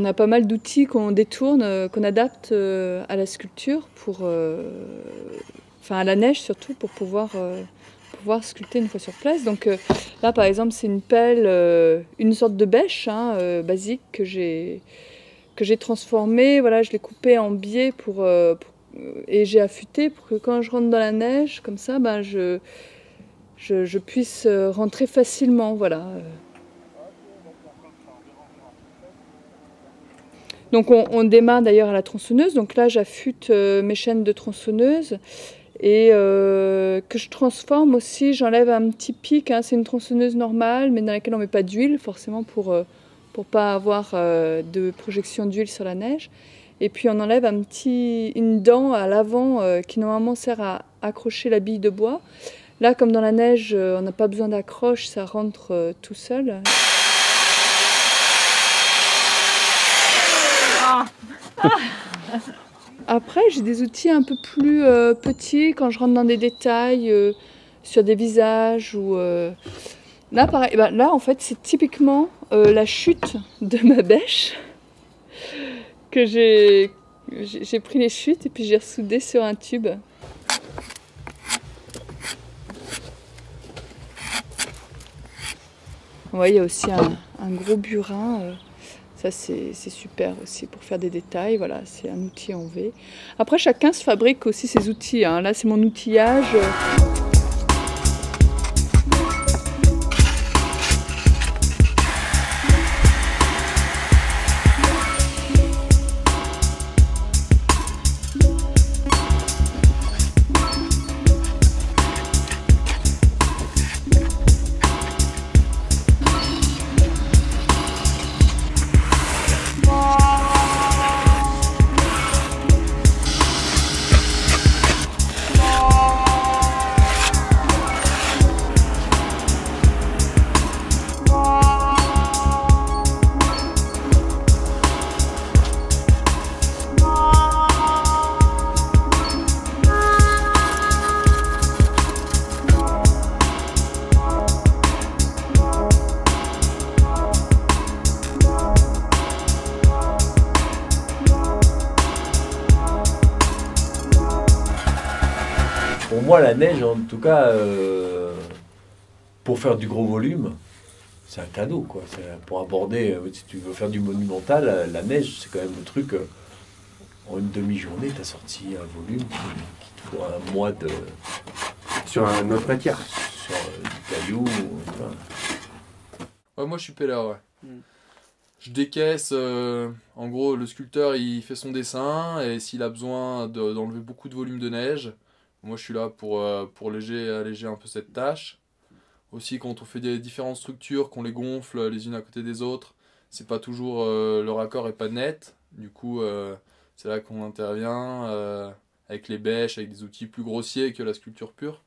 on a pas mal d'outils qu'on détourne, qu'on adapte à la sculpture, enfin à la neige surtout, pour pouvoir sculpter une fois sur place. Donc là par exemple c'est une pelle, une sorte de bêche basique que j'ai transformée. Voilà, je l'ai coupée en biais et j'ai affûté pour que quand je rentre dans la neige comme ça, ben, je puisse rentrer facilement. Voilà. Donc on démarre d'ailleurs à la tronçonneuse. Donc là j'affûte mes chaînes de tronçonneuse et que je transforme aussi. J'enlève un petit pic, c'est une tronçonneuse normale mais dans laquelle on ne met pas d'huile forcément pour pas avoir de projection d'huile sur la neige. Et puis on enlève une dent à l'avant qui normalement sert à accrocher la bille de bois. Là comme dans la neige on n'a pas besoin d'accroche, ça rentre tout seul. Après, j'ai des outils un peu plus petits quand je rentre dans des détails sur des visages. Là, pareil, là, en fait, c'est typiquement la chute de ma bêche que j'ai pris les chutes et puis j'ai ressoudé sur un tube. Vous voyez, il y a aussi un gros burin. Ça, c'est super aussi pour faire des détails. Voilà, c'est un outil en V. Après, chacun se fabrique aussi ses outils. Là, c'est mon outillage. Pour moi, la neige, en tout cas, pour faire du gros volume, c'est un cadeau, quoi. Pour aborder, si tu veux faire du monumental, la neige, c'est quand même le truc. En une demi-journée, tu as sorti un volume qui te faut un mois de. Sur un autre matière. Sur du caillou. Enfin. Ouais, moi, je suis pelleur, ouais. Je décaisse, en gros, le sculpteur, il fait son dessin, et s'il a besoin d'enlever beaucoup de volume de neige, moi, je suis là pour alléger un peu cette tâche. Aussi, quand on fait des différentes structures, qu'on les gonfle les unes à côté des autres, c'est pas toujours le raccord est pas net. Du coup, c'est là qu'on intervient avec les bêches, avec des outils plus grossiers que la sculpture pure.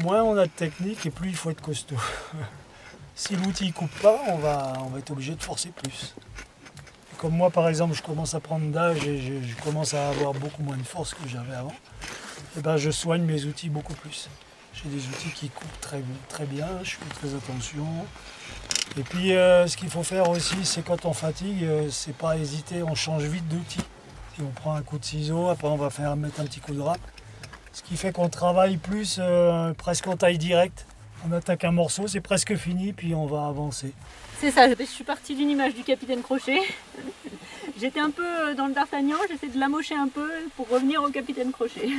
Moins on a de technique et plus il faut être costaud. Si l'outil ne coupe pas, on va être obligé de forcer plus. Comme moi par exemple, je commence à prendre d'âge et je commence à avoir beaucoup moins de force que j'avais avant, et ben, je soigne mes outils beaucoup plus. J'ai des outils qui coupent très bien, je fais très attention. Et puis ce qu'il faut faire aussi, c'est quand on fatigue, c'est pas hésiter, on change vite d'outil. Si on prend un coup de ciseau, après on va mettre un petit coup de râpe. Ce qui fait qu'on travaille plus presque en taille directe. On attaque un morceau, c'est presque fini, puis on va avancer. C'est ça, je suis partie d'une image du capitaine Crochet. J'étais un peu dans le D'Artagnan, j'essaie de l'amocher un peu pour revenir au capitaine Crochet.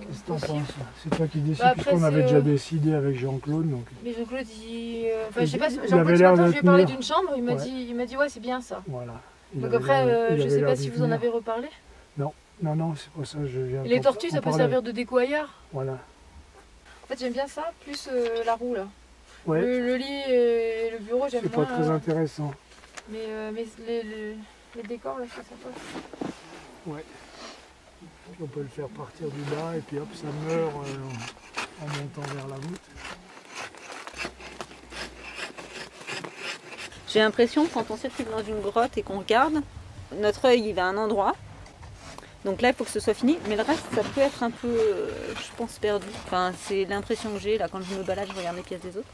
Qu'est-ce que t'en possible. penses? C'est toi qui décides, Bah, après, puisqu'on avait c'est, déjà décidé avec Jean-Claude. Donc... Mais Jean-Claude, enfin, je sais pas, Il Jean-Claude, avait ce l'air matin, de je lui ai parlé tenir. d'une chambre, il m'a Ouais. dit ouais, c'est bien ça. Voilà. Il Donc avait après, l'air- il je avait sais l'air pas d'y si vous en tenir. avez reparlé. Non, c'est pour ça que je viens. Et les en- tortues, en ça peut parler. servir de déco ailleurs. Voilà. En fait, j'aime bien ça, plus la roue là. Ouais, Le lit et le bureau, j'aime c'est moins. pas très intéressant. Mais les décors là, c'est sympa. Puis on peut le faire partir du bas et puis hop, ça meurt en montant vers la voûte. J'ai l'impression que quand on s'étripe dans une grotte et qu'on regarde, notre œil il va à un endroit. Donc là il faut que ce soit fini, mais le reste ça peut être un peu, je pense, perdu. Enfin c'est l'impression que j'ai là quand je me balade, je regarde les pièces des autres.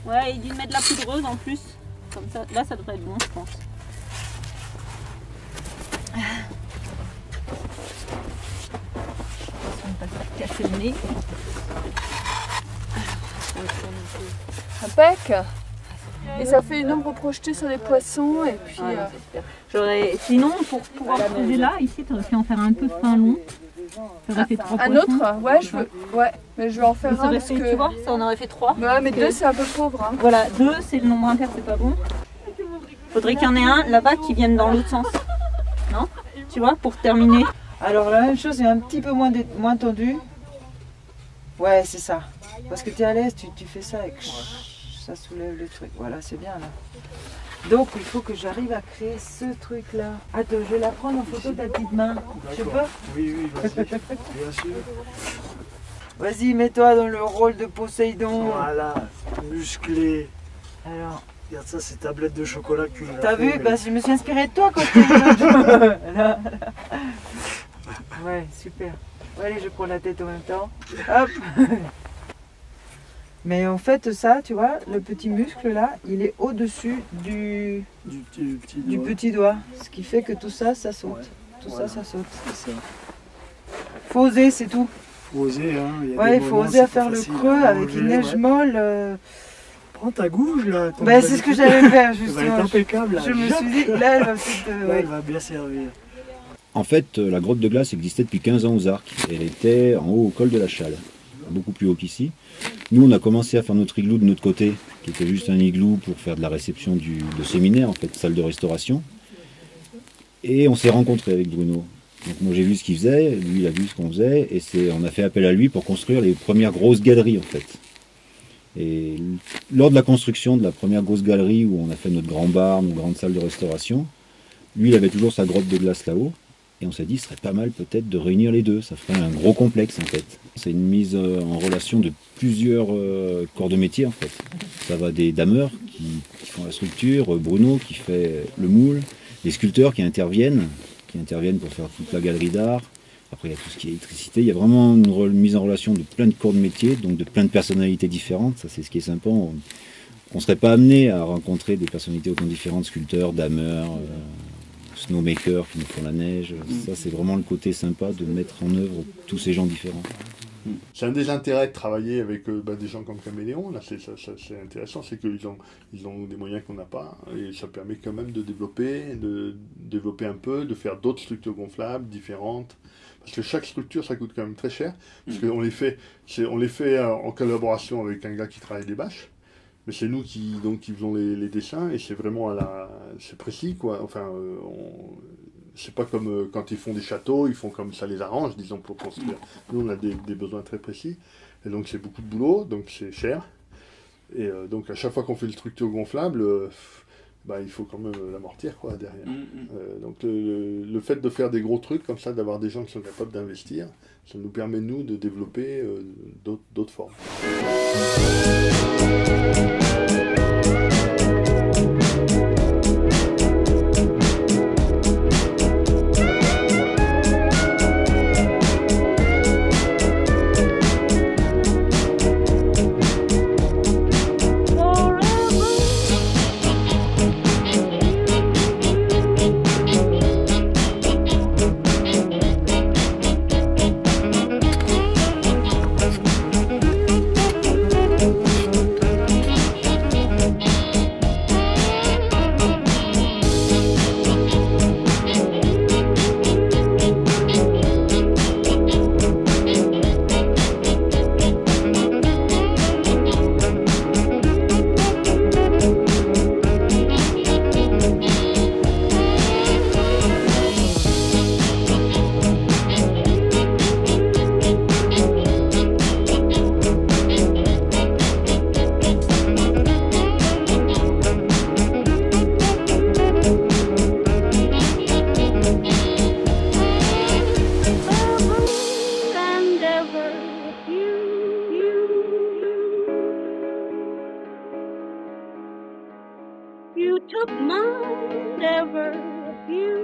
Ouais, il dit de mettre de la poudreuse en plus. Comme ça, là ça devrait être bon je pense. On va pas se casser le nez. On le tourne un peu. Impec. Et ça fait une ombre projetée sur les poissons et puis... Ouais, sinon, pour pouvoir poser là, ici, tu aurais pu en faire un peu fin long. Ça aurait fait 3 Un poissons. autre? Ouais, ouais, mais je vais en faire Ça un aurait parce fait, que... tu vois, ça en aurait fait 3. Ouais, mais 2 c'est un peu pauvre. Hein. Voilà, 2, c'est le nombre impair, c'est pas bon. Faudrait qu'il y en ait un là-bas qui vienne dans l'autre sens. Non? Tu vois, pour terminer. Alors la même chose, est un petit peu moins tendu. Ouais, c'est ça. Parce que tu es à l'aise, tu fais ça et ça soulève le truc. Voilà, c'est bien là. Donc il faut que j'arrive à créer ce truc là. Attends, je vais la prendre en photo de ta petite main. Je peux? Oui, vas-y, bien sûr. Vas-y, mets-toi dans le rôle de Poséidon. Voilà, musclé. Alors, Regarde ça, c'est tablette de chocolat que tu m'as t'as fait, vu? mais- Bah, je me suis inspirée de toi quand tu là. Ouais, super. Bon, allez, je prends la tête en même temps. Hop. Mais en fait, ça, tu vois, le petit muscle là, il est au-dessus du du petit doigt. Ce qui fait que tout ça, ça saute. Ouais. Tout Voilà. ça saute. C'est ça. Faut oser, c'est tout. Faut oser, hein. Il y a Ouais, des il faut moments, oser à c'est faire pas le facile creux à avec une enlever, neige ouais. molle. Prends ta gouge là. ton Bah, c'est ce que j'allais faire Ça va être justement. impeccable là. Je me suis dit, là, elle va peut-être. Là, Ouais. elle va bien servir. En fait, la grotte de glace existait depuis 15 ans aux Arcs. Elle était en haut au col de la Châle, beaucoup plus haut qu'ici. Nous, on a commencé à faire notre igloo de notre côté, qui était juste un igloo pour faire de la réception de séminaire, en fait, salle de restauration. Et on s'est rencontrés avec Bruno. Donc moi j'ai vu ce qu'il faisait, lui il a vu ce qu'on faisait, et on a fait appel à lui pour construire les premières grosses galeries en fait. Et lors de la construction de la première grosse galerie où on a fait notre grand bar, notre grande salle de restauration, lui il avait toujours sa grotte de glace là-haut, et on s'est dit ce serait pas mal peut-être de réunir les deux, ça ferait un gros complexe en fait. C'est une mise en relation de plusieurs corps de métier en fait. Ça va des dameurs qui font la structure, Bruno qui fait le moule, les sculpteurs qui interviennent pour faire toute la galerie d'art. Après, il y a tout ce qui est électricité. Il y a vraiment une mise en relation de plein de corps de métier, donc de plein de personnalités différentes. Ça, c'est ce qui est sympa. On ne serait pas amené à rencontrer des personnalités autant différentes, sculpteurs, dameurs, snowmakers qui nous font la neige. Ça, c'est vraiment le côté sympa de mettre en œuvre tous ces gens différents. C'est un des intérêts de travailler avec des gens comme Caméléon, là, c'est intéressant, c'est qu'ils ont des moyens qu'on n'a pas, et ça permet quand même de développer un peu, de faire d'autres structures gonflables, différentes, parce que chaque structure, ça coûte quand même très cher, parce qu'on les fait, en collaboration avec un gars qui travaille les bâches, mais c'est nous qui faisons les dessins, et c'est vraiment c'est précis, quoi, enfin, c'est pas comme quand ils font des châteaux, ils font comme ça les arrange, disons, pour construire. Nous, on a des besoins très précis. Et donc, c'est beaucoup de boulot, donc c'est cher. Et donc, à chaque fois qu'on fait une structure gonflable, il faut quand même l'amortir, quoi, derrière. Donc, le fait de faire des gros trucs comme ça, d'avoir des gens qui sont capables d'investir, ça nous permet, nous, de développer d'autres formes. took Mount Everest, you